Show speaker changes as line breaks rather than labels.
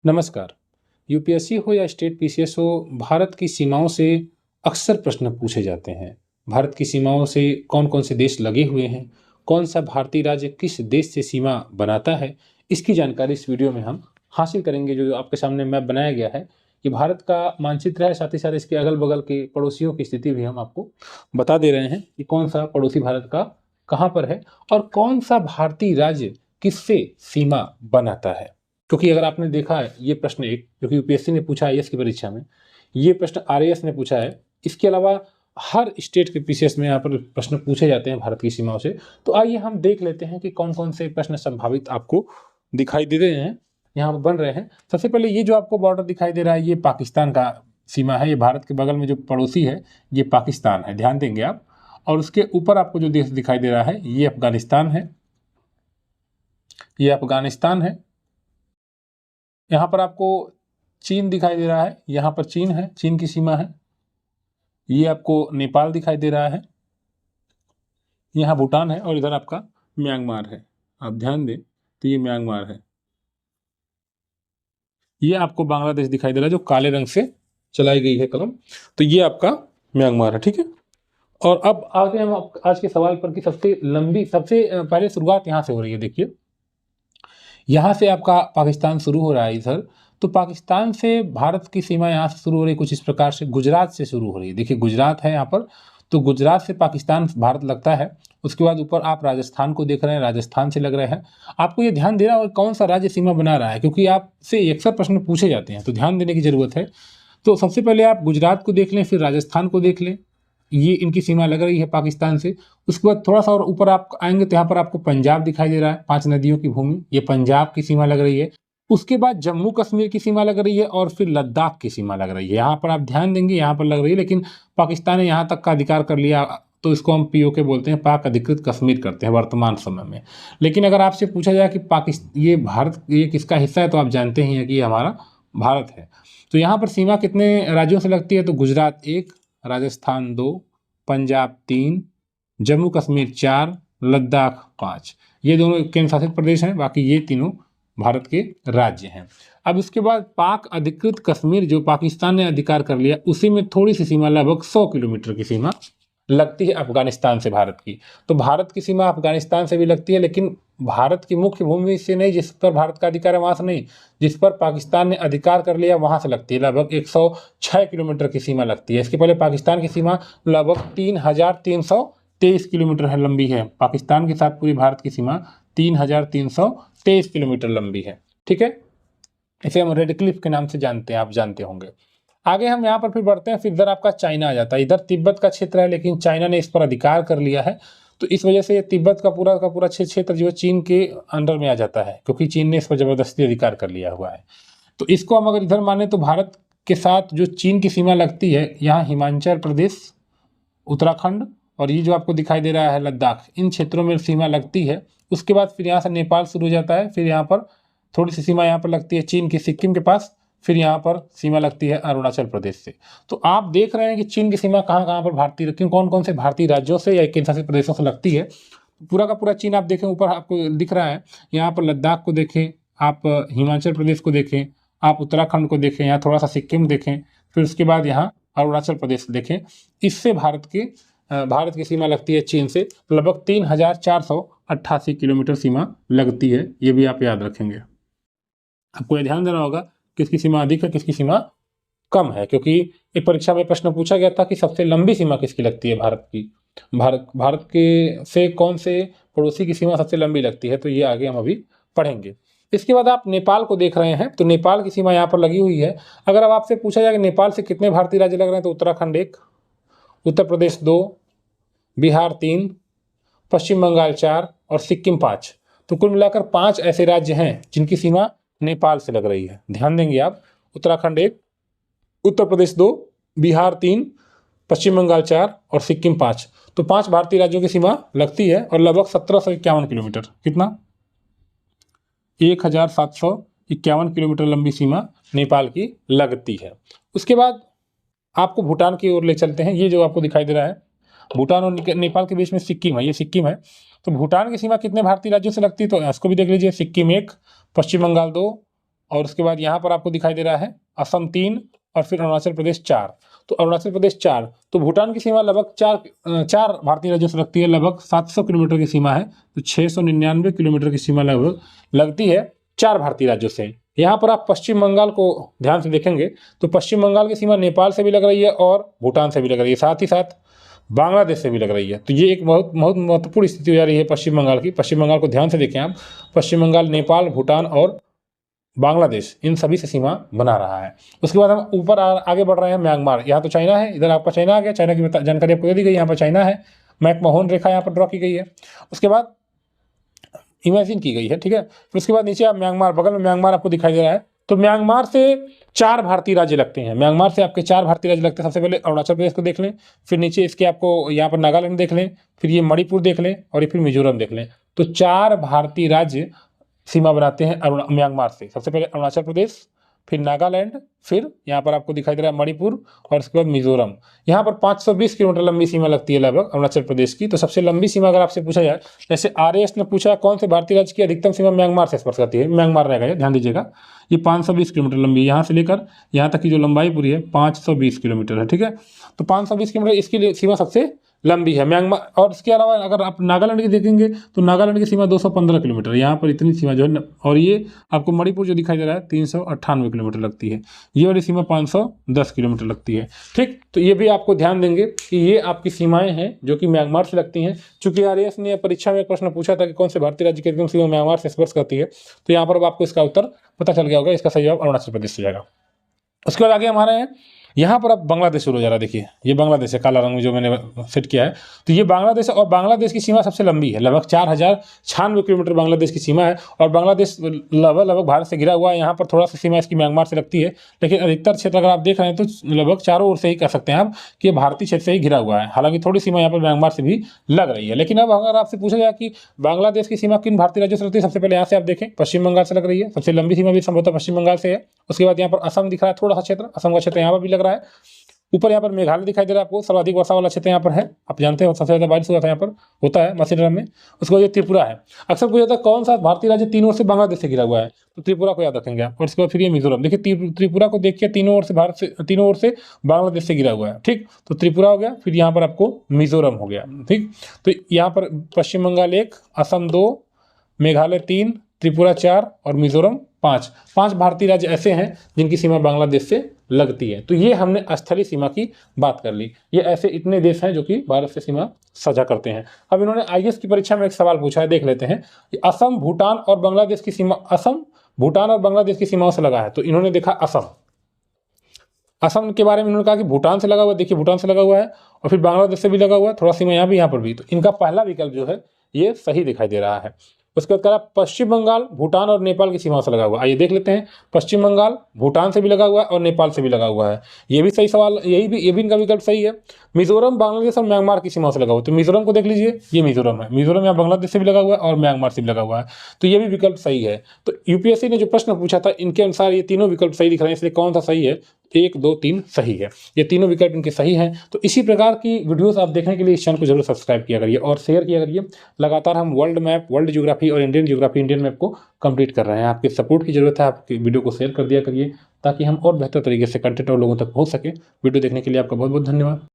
नमस्कार। यूपीएससी हो या स्टेट पीसीएस हो, भारत की सीमाओं से अक्सर प्रश्न पूछे जाते हैं। भारत की सीमाओं से कौन-कौन से देश लगे हुए हैं, कौन सा भारतीय राज्य किस देश से सीमा बनाता है, इसकी जानकारी इस वीडियो में हम हासिल करेंगे। जो आपके सामने मैप बनाया गया है, ये भारत का मानचित्र है, साथ ही साथ इसके अगल-बगल के पड़ोसियों की स्थिति भी हम आपको बता दे रहे हैं कि कौन सा पड़ोसी भारत का कहाँ पर है और कौन सा भारतीय राज्य किससे सीमा बनाता है। क्योंकि अगर आपने देखा है ये प्रश्न एक जो कि यूपीएससी ने पूछा है आईएएस की परीक्षा में, ये प्रश्न आरएएस ने पूछा है। इसके अलावा हर स्टेट के पीसीएस में यहाँ पर प्रश्न पूछे जाते हैं भारत की सीमाओं से। तो आइए हम देख लेते हैं कि कौन-कौन से प्रश्न संभावित आपको दिखाई दे रहे हैं, यहाँ पर बन रहे हैं। सबसे पहले ये जो आपको बॉर्डर दिखाई दे रहा है, ये पाकिस्तान का सीमा है। ये भारत के बगल में जो पड़ोसी है, ये पाकिस्तान है, ध्यान देंगे आप। और उसके ऊपर आपको जो देश दिखाई दे रहा है, ये अफगानिस्तान है। ये अफगानिस्तान है। यहाँ पर आपको चीन दिखाई दे रहा है, यहाँ पर चीन है, चीन की सीमा है। ये आपको नेपाल दिखाई दे रहा है, यहाँ भूटान है और इधर आपका म्यांमार है। आप ध्यान दें तो ये म्यांमार है। ये आपको बांग्लादेश दिखाई दे रहा है जो काले रंग से चलाई गई है कलम, तो ये आपका म्यांमार है, ठीक है। और अब आगे हम आज के सवाल पर कि सबसे पहले शुरुआत यहाँ से हो रही है। देखिए, यहाँ से आपका पाकिस्तान शुरू हो रहा है इधर, तो पाकिस्तान से भारत की सीमा यहाँ से शुरू हो रही है कुछ इस प्रकार से, गुजरात से शुरू हो रही है। देखिए गुजरात है यहाँ पर, तो गुजरात से पाकिस्तान भारत लगता है। उसके बाद ऊपर आप राजस्थान को देख रहे हैं, राजस्थान से लग रहे हैं। आपको ये ध्यान देना होगा कौन सा राज्य सीमा बना रहा है, क्योंकि आपसे अक्सर प्रश्न पूछे जाते हैं, तो ध्यान देने की जरूरत है। तो सबसे पहले आप गुजरात को देख लें, फिर राजस्थान को देख लें, ये इनकी सीमा लग रही है पाकिस्तान से। उसके बाद थोड़ा सा और ऊपर आप आएंगे तो यहाँ पर आपको पंजाब दिखाई दे रहा है, 5 नदियों की भूमि, ये पंजाब की सीमा लग रही है। उसके बाद जम्मू कश्मीर की सीमा लग रही है और फिर लद्दाख की सीमा लग रही है। यहाँ पर आप ध्यान देंगे, यहाँ पर लग रही है, लेकिन पाकिस्तान ने यहाँ तक का अधिकार कर लिया, तो इसको हम पीओके बोलते हैं, पाक अधिकृत कश्मीर करते हैं वर्तमान समय में। लेकिन अगर आपसे पूछा जाए कि ये भारत ये किसका हिस्सा है, तो आप जानते ही हैं कि ये हमारा भारत है। तो यहाँ पर सीमा कितने राज्यों से लगती है, तो गुजरात 1, राजस्थान 2, पंजाब 3, जम्मू कश्मीर 4, लद्दाख 5। ये दोनों केंद्र शासित प्रदेश हैं, बाकी ये तीनों भारत के राज्य हैं। अब इसके बाद पाक अधिकृत कश्मीर जो पाकिस्तान ने अधिकार कर लिया, उसी में थोड़ी सी सीमा, लगभग 100 किलोमीटर की सीमा लगती है अफगानिस्तान से भारत की। तो भारत की सीमा अफगानिस्तान से भी लगती है, लेकिन भारत की मुख्य भूमि से नहीं, जिस पर भारत का अधिकार है वहाँ से नहीं, जिस पर पाकिस्तान ने अधिकार कर लिया वहाँ से लगती है। लगभग 106 किलोमीटर की सीमा लगती है। इसके पहले पाकिस्तान की सीमा लगभग 3323 किलोमीटर है, लंबी है। पाकिस्तान के साथ पूरी भारत की सीमा 3323 किलोमीटर लंबी है, ठीक है। इसे हम रेड क्लिफ के नाम से जानते हैं, आप जानते होंगे। आगे हम यहाँ पर फिर बढ़ते हैं, फिर इधर आपका चाइना आ जाता है। इधर तिब्बत का क्षेत्र है, लेकिन चाइना ने इस पर अधिकार कर लिया है, तो इस वजह से ये तिब्बत का पूरा क्षेत्र जो है चीन के अंडर में आ जाता है, क्योंकि चीन ने इस पर जबरदस्ती अधिकार कर लिया हुआ है। तो इसको हम अगर इधर माने तो भारत के साथ जो चीन की सीमा लगती है, यहाँ हिमाचल प्रदेश, उत्तराखंड और ये जो आपको दिखाई दे रहा है लद्दाख, इन क्षेत्रों में सीमा लगती है। उसके बाद फिर यहाँ से नेपाल शुरू हो जाता है, फिर यहाँ पर थोड़ी सी सीमा यहाँ पर लगती है चीन की सिक्किम के पास, फिर यहाँ पर सीमा लगती है अरुणाचल प्रदेश से। तो आप देख रहे हैं कि चीन की सीमा कहाँ कहाँ पर भारतीय, कौन कौन से भारतीय राज्यों से या केंद्र शासित प्रदेशों से लगती है। पूरा का पूरा चीन आप देखें, ऊपर आपको दिख रहा है, यहाँ पर लद्दाख को देखें, आप हिमाचल प्रदेश को देखें, आप उत्तराखंड को देखें, यहाँ थोड़ा सा सिक्किम देखें, फिर उसके बाद यहाँ अरुणाचल प्रदेश देखें। इससे भारत की सीमा लगती है चीन से, लगभग 3488 किलोमीटर सीमा लगती है। ये भी आप याद रखेंगे। आपको ये ध्यान देना होगा किसकी सीमा अधिक है, किसकी सीमा कम है, क्योंकि एक परीक्षा में प्रश्न पूछा गया था कि सबसे लंबी सीमा किसकी लगती है भारत की। भारत के से कौन से पड़ोसी की सीमा सबसे लंबी लगती है, तो ये आगे हम अभी पढ़ेंगे। इसके बाद आप नेपाल को देख रहे हैं, तो नेपाल की सीमा यहाँ पर लगी हुई है। अगर अब आपसे पूछा जाए कि नेपाल से कितने भारतीय राज्य लग रहे हैं, तो उत्तराखंड 1, उत्तर प्रदेश 2, बिहार 3, पश्चिम बंगाल 4 और सिक्किम 5। तो कुल मिलाकर 5 ऐसे राज्य हैं जिनकी सीमा नेपाल से लग रही है। ध्यान देंगे आप, उत्तराखंड 1, उत्तर प्रदेश 2, बिहार 3, पश्चिम बंगाल 4 और सिक्किम 5। तो 5 भारतीय राज्यों की सीमा लगती है और लगभग 1751 किलोमीटर, कितना 1751 किलोमीटर लंबी सीमा नेपाल की लगती है। उसके बाद आपको भूटान की ओर ले चलते हैं। ये जो आपको दिखाई दे रहा है, भूटान और नेपाल के बीच में सिक्किम है, ये सिक्किम है। तो भूटान की सीमा कितने भारतीय राज्यों से लगती है, तो इसको भी देख लीजिए। सिक्किम 1, पश्चिम बंगाल 2, और उसके बाद यहाँ पर आपको दिखाई दे रहा है असम 3 और फिर अरुणाचल प्रदेश 4। तो अरुणाचल प्रदेश 4, तो भूटान की सीमा लगभग चार भारतीय राज्यों से लगती है, लगभग 700 किलोमीटर की सीमा है। तो 699 किलोमीटर की सीमा लगभग लगती है 4 भारतीय राज्यों से। यहाँ पर आप पश्चिम बंगाल को ध्यान से देखेंगे तो पश्चिम बंगाल की सीमा नेपाल से भी लग रही है और भूटान से भी लग रही है, साथ ही साथ बांग्लादेश से भी लग रही है। तो ये एक बहुत बहुत महत्वपूर्ण स्थिति हो जा रही है पश्चिम बंगाल की। पश्चिम बंगाल को ध्यान से देखें आप, पश्चिम बंगाल नेपाल, भूटान और बांग्लादेश इन सभी से सीमा बना रहा है। उसके बाद हम ऊपर आगे बढ़ रहे हैं, म्यांमार। यहाँ तो चाइना है, इधर आपका चाइना आ गया, चाइना की जानकारी आपको दे दी गई। यहाँ पर चाइना है, मैकमोहन रेखा यहाँ पर ड्रॉ की गई है, उसके बाद इमेजिन की गई है, ठीक है। फिर उसके बाद नीचे आप म्यांमार, बगल में म्यांमार आपको दिखाई दे रहा है। तो म्यांमार से 4 भारतीय राज्य लगते हैं, म्यांमार से आपके 4 भारतीय राज्य लगते हैं। सबसे पहले अरुणाचल प्रदेश को देख लें, फिर नीचे इसके आपको यहाँ पर नागालैंड देख लें, फिर ये मणिपुर देख लें और ये फिर मिजोरम देख लें। तो 4 भारतीय राज्य सीमा बनाते हैं म्यांमार से। सबसे पहले अरुणाचल प्रदेश, फिर नागालैंड, फिर यहाँ पर आपको दिखाई दे रहा है मणिपुर और उसके बाद मिजोरम। यहाँ पर 520 किलोमीटर लंबी सीमा लगती है लगभग अरुणाचल प्रदेश की। तो सबसे लंबी सीमा अगर आपसे पूछा जाए, जैसे RAS ने पूछा कौन से भारतीय राज्य की अधिकतम सीमा म्यांमार से स्पर्श करती है, म्यांमार रहेगा, ध्यान दीजिएगा। ये 520 किलोमीटर लंबी है, यहाँ से लेकर यहाँ तक की जो लंबाई पूरी है 520 किलोमीटर है, ठीक है। तो 520 किलोमीटर इसकी लिए सीमा सबसे लंबी है म्यांमार। और इसके अलावा अगर आप नागालैंड की देखेंगे तो नागालैंड की सीमा 215 किलोमीटर, यहाँ पर इतनी सीमा जो है। और ये आपको मणिपुर जो दिखाई दे रहा है 398 किलोमीटर लगती है, ये वाली सीमा 510 किलोमीटर लगती है, ठीक। तो ये भी आपको ध्यान देंगे कि ये आपकी सीमाएं हैं जो कि म्यांमार से लगती हैं। चूंकि RAS ने परीक्षा में एक प्रश्न पूछा था कि कौन से भारतीय राज्य की एकदम सीमा म्यांमार से स्पर्श करती है, तो यहाँ पर अब आपको इसका उत्तर पता चल गया होगा, इसका सही जवाब अरुणाचल प्रदेश हो जाएगा। उसके बाद आगे हमारे हैं, यहाँ पर अब बांग्लादेश शुरू हो जा रहा है। देखिए ये बांग्लादेश है, काला रंग में जो मैंने सेट किया है। तो ये बांग्लादेश है और बांग्लादेश की सीमा सबसे लंबी है, लगभग 4096 किलोमीटर बांग्लादेश की सीमा है। और बांग्लादेश लगभग भारत से घिरा हुआ है। यहाँ पर थोड़ा सा सीमा इसकी म्यांमार से लगती है, लेकिन अधिकतर क्षेत्र अगर आप देख रहे हैं तो लगभग चारों ओर से ही कह सकते हैं आप कि भारतीय क्षेत्र से ही घिरा हुआ है। हालांकि थोड़ी सीमा यहाँ पर म्यांमार से भी लग रही है। लेकिन अब अगर आपसे पूछा जाए कि बांग्लादेश की सीमा किन भारतीय राज्यों से लगती है, सबसे पहले यहाँ से आप देखें पश्चिम बंगाल से लग रही है, सबसे लंबी सीमा भी संभवतः पश्चिम बंगाल से है। उसके बाद यहाँ पर असम दिख रहा है, थोड़ा सा क्षेत्र असम का क्षेत्र यहाँ पर भी लग रहा है। ऊपर यहाँ पर मेघालय दिखाई दे रहा है आपको, सर्वाधिक वर्षा वाला क्षेत्र यहाँ पर है, आप जानते हैं सबसे ज़्यादा बारिश हुआ था यहाँ पर होता है मासीराम में। उसके बाद ये त्रिपुरा है। अक्सर पूछा जाता है कौन सा भारतीय राज्य तीनों ओर से बांग्लादेश से घिरा हुआ है, तो त्रिपुरा को याद रखेंगे आप। और इसके बाद फिर ये मिजोरम, देखिए त्रिपुरा को देखिए तीनों ओर से भारत से, तीनों ओर से बांग्लादेश से घिरा हुआ है, ठीक। तो त्रिपुरा हो गया, फिर यहाँ पर आपको मिजोरम हो गया, ठीक। तो यहाँ पर पश्चिम बंगाल 1, असम 2, मेघालय 3, त्रिपुरा 4 और मिजोरम 5 भारतीय राज्य ऐसे हैं जिनकी सीमा बांग्लादेश से लगती है। तो ये हमने स्थलीय सीमा की बात कर ली। ये ऐसे इतने देश हैं जो कि भारत से सीमा साझा करते हैं। अब इन्होंने IAS की परीक्षा में एक सवाल पूछा है, देख लेते हैं कि असम, भूटान और बांग्लादेश की सीमा, असम, भूटान और बांग्लादेश की सीमाओं से लगा है। तो इन्होंने देखा असम के बारे में इन्होंने कहा कि भूटान से लगा हुआ है, देखिए भूटान से लगा हुआ है और फिर बांग्लादेश से भी लगा हुआ है, थोड़ा सीमा यहाँ भी, यहाँ पर भी। तो इनका पहला विकल्प जो है ये सही दिखाई दे रहा है। उसके बाद कहा पश्चिम बंगाल, भूटान और नेपाल की सीमाओं से लगा हुआ है। आइए देख लेते हैं, पश्चिम बंगाल भूटान से भी लगा हुआ है और नेपाल से भी लगा हुआ है। ये भी सही सवाल, ये भी इनका विकल्प सही है। मिजोरम बांग्लादेश और म्यांमार की सीमाओं से लगा हुआ है। तो मिजोरम को देख लीजिए, ये मिजोरम है, मिजोरम यहाँ बांग्लादेश से भी लगा हुआ है और म्यांमार से भी लगा हुआ है। तो ये भी विकल्प सही है। तो UPSC ने जो प्रश्न पूछा था इनके अनुसार ये तीनों विकल्प सही दिख रहे हैं, इसलिए कौन सा सही है, 1, 2, 3 सही है। ये तीनों विकल्प इनके सही हैं। तो इसी प्रकार की वीडियोस आप देखने के लिए इस चैनल को जरूर सब्सक्राइब किया करिए और शेयर किया करिए। लगातार हम वर्ल्ड मैप, वर्ल्ड ज्योग्राफी और इंडियन ज्योग्राफी, इंडियन मैप को कंप्लीट कर रहे हैं। आपके सपोर्ट की जरूरत है, आपकी वीडियो को शेयर कर दिया करिए ताकि हम और बेहतर तरीके से कंटेंट और लोगों तक पहुंच सके। वीडियो देखने के लिए आपका बहुत बहुत धन्यवाद।